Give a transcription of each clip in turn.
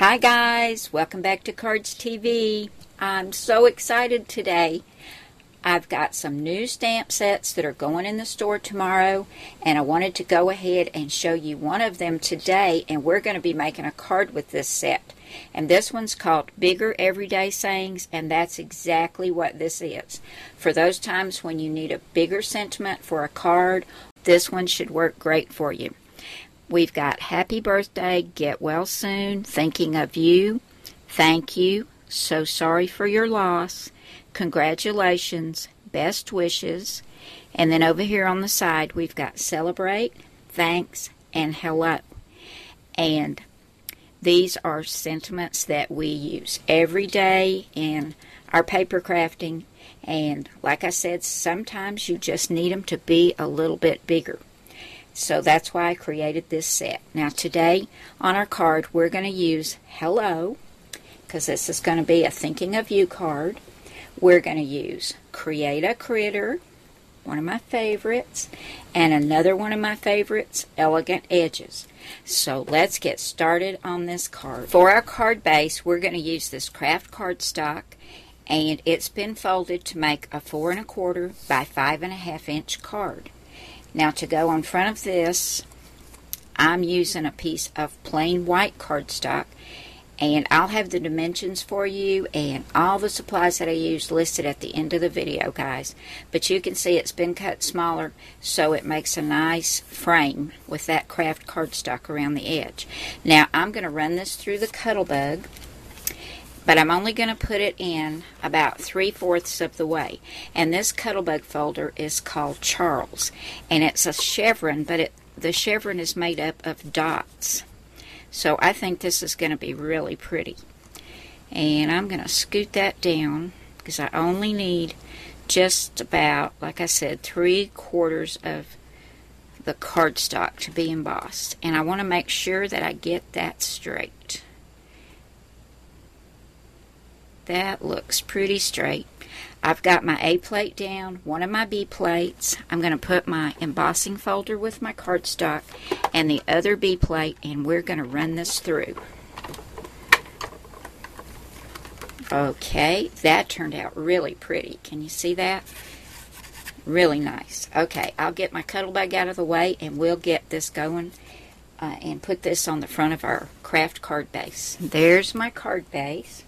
Hi guys, welcome back to Cardz TV. I'm so excited today. I've got some new stamp sets that are going in the store tomorrow, and I wanted to go ahead and show you one of them today, and we're going to be making a card with this set. And this one's called Bigger Everyday Sayings, and that's exactly what this is. For those times when you need a bigger sentiment for a card, this one should work great for you. We've got happy birthday, get well soon, thinking of you, thank you, so sorry for your loss, congratulations, best wishes, and then over here on the side we've got celebrate, thanks, and hello. And these are sentiments that we use every day in our paper crafting, and like I said, sometimes you just need them to be a little bit bigger. So that's why I created this set. Now today on our card we're going to use hello, because this is going to be a thinking of you card. We're going to use create a critter, one of my favorites, and another one of my favorites, elegant edges. So let's get started on this card. For our card base we're going to use this craft cardstock, and it's been folded to make a 4 1/4 by 5 1/2 inch card. Now to go on front of this, I'm using a piece of plain white cardstock, and I'll have the dimensions for you and all the supplies that I use listed at the end of the video, guys. But you can see it's been cut smaller, so it makes a nice frame with that craft cardstock around the edge. Now I'm going to run this through the Cuttlebug, but I'm only going to put it in about 3/4 of the way. And this Cuttlebug folder is called Charles, and it's a chevron, but the chevron is made up of dots. So I think this is going to be really pretty. And I'm going to scoot that down because I only need just about, like I said, 3/4 of the cardstock to be embossed. And I want to make sure that I get that straight. That looks pretty straight. I've got my A plate down, one of my B plates. I'm going to put my embossing folder with my cardstock and the other B plate, and we're going to run this through. Okay, that turned out really pretty. Can you see that? Really nice. Okay, I'll get my Cuttlebug out of the way and we'll get this going and put this on the front of our craft card base. There's my card base.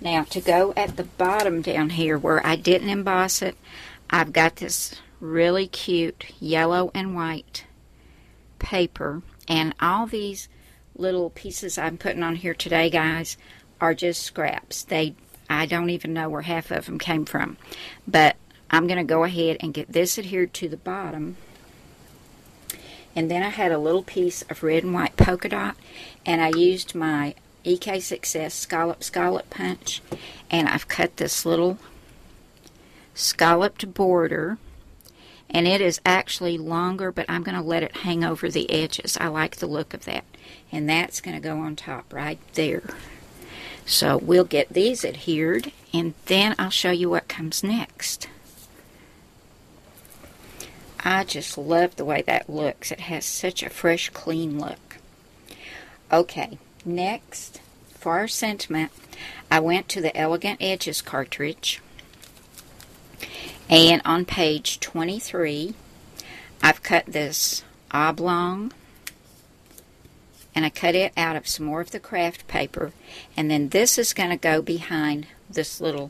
Now to go at the bottom down here where I didn't emboss it, I've got this really cute yellow and white paper, and all these little pieces I'm putting on here today, guys, are just scraps. I don't even know where half of them came from, but I'm going to go ahead and get this adhered to the bottom. And then I had a little piece of red and white polka dot, and I used my EK Success scallop punch, and I've cut this little scalloped border, and it is actually longer, but I'm going to let it hang over the edges. I like the look of that, and that's going to go on top right there. So we'll get these adhered, and then I'll show you what comes next. I just love the way that looks. It has such a fresh, clean look. Okay. Next, for our sentiment, I went to the Elegant Edges cartridge, and on page 23, I've cut this oblong, and I cut it out of some more of the craft paper, and then this is going to go behind this little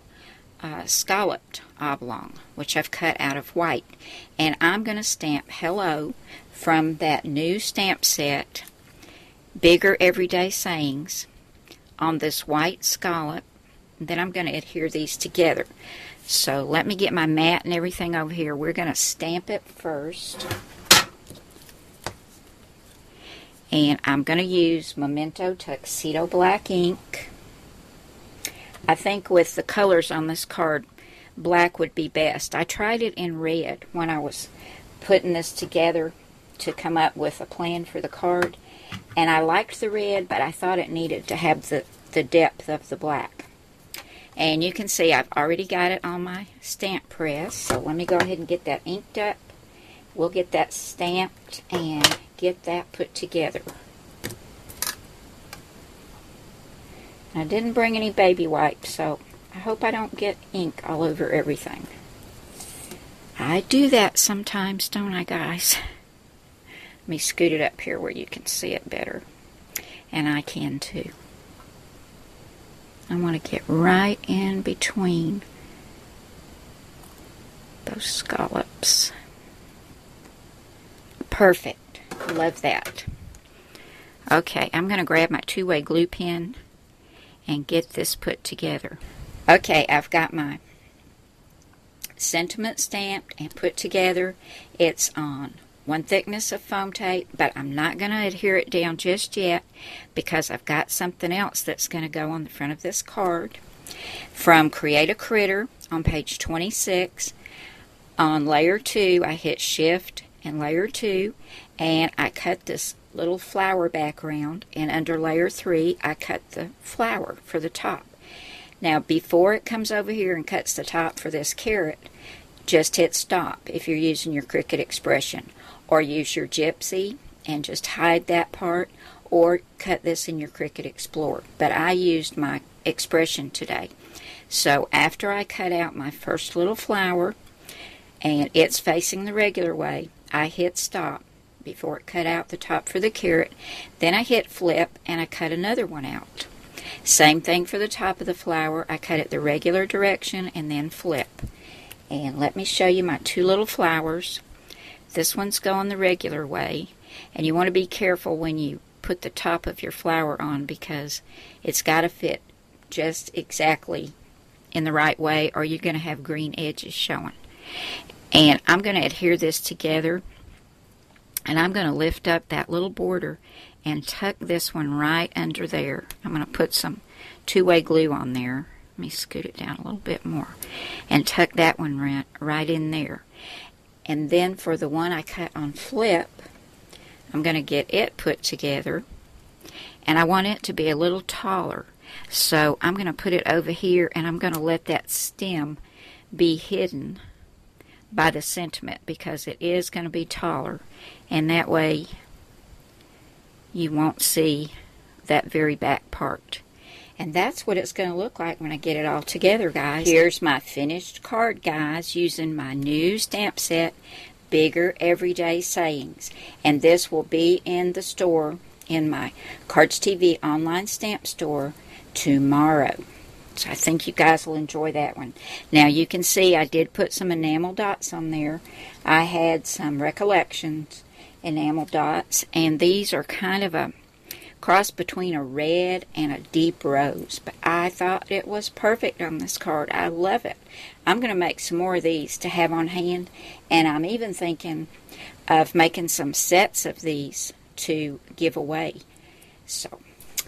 scalloped oblong, which I've cut out of white, and I'm going to stamp hello from that new stamp set, Bigger Everyday Sayings, on this white scallop. Then I'm going to adhere these together. So let me get my mat and everything over here. We're going to stamp it first. And I'm going to use Memento Tuxedo Black ink. I think with the colors on this card, black would be best. I tried it in red when I was putting this together to come up with a plan for the card. And I liked the red, but I thought it needed to have the depth of the black. And you can see I've already got it on my stamp press. So let me go ahead and get that inked up. We'll get that stamped and get that put together. I didn't bring any baby wipes, so I hope I don't get ink all over everything. I do that sometimes, don't I, guys? Let me scoot it up here where you can see it better. And I can too. I want to get right in between those scallops. Perfect. Love that. Okay, I'm going to grab my two-way glue pen and get this put together. Okay, I've got my sentiment stamped and put together. It's on one thickness of foam tape, but I'm not going to adhere it down just yet because I've got something else that's going to go on the front of this card. From Create a Critter on page 26, on layer 2, I hit Shift and layer 2, and I cut this little flower background, and under layer 3, I cut the flower for the top. Now, before it comes over here and cuts the top for this carrot, just hit stop if you're using your Cricut Expression, or use your Gypsy and just hide that part, or cut this in your Cricut Explorer. But I used my Expression today. So after I cut out my first little flower, and it's facing the regular way, I hit stop before it cut out the top for the carrot. Then I hit flip and I cut another one out. Same thing for the top of the flower. I cut it the regular direction and then flip. And let me show you my two little flowers. This one's going the regular way, and you want to be careful when you put the top of your flower on because it's got to fit just exactly in the right way, or you're going to have green edges showing. And I'm going to adhere this together, and I'm going to lift up that little border and tuck this one right under there. I'm going to put some two-way glue on there. Let me scoot it down a little bit more and tuck that one right in there. And then for the one I cut on flip, I'm going to get it put together, and I want it to be a little taller. So I'm going to put it over here, and I'm going to let that stem be hidden by the sentiment because it is going to be taller, and that way you won't see that very back part. And that's what it's going to look like when I get it all together, guys. Here's my finished card, guys, using my new stamp set, Bigger Everyday Sayings. And this will be in the store, in my Cardz TV online stamp store, tomorrow. So I think you guys will enjoy that one. Now you can see I did put some enamel dots on there. I had some Recollections enamel dots, and these are kind of a cross between a red and a deep rose, but I thought it was perfect on this card. I love it. I'm going to make some more of these to have on hand, and I'm even thinking of making some sets of these to give away. So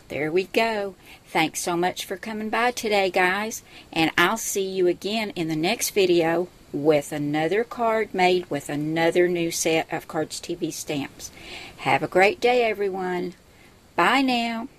there we go. Thanks so much for coming by today, guys, and I'll see you again in the next video with another card made with another new set of Cardz TV stamps. Have a great day, everyone. Bye now.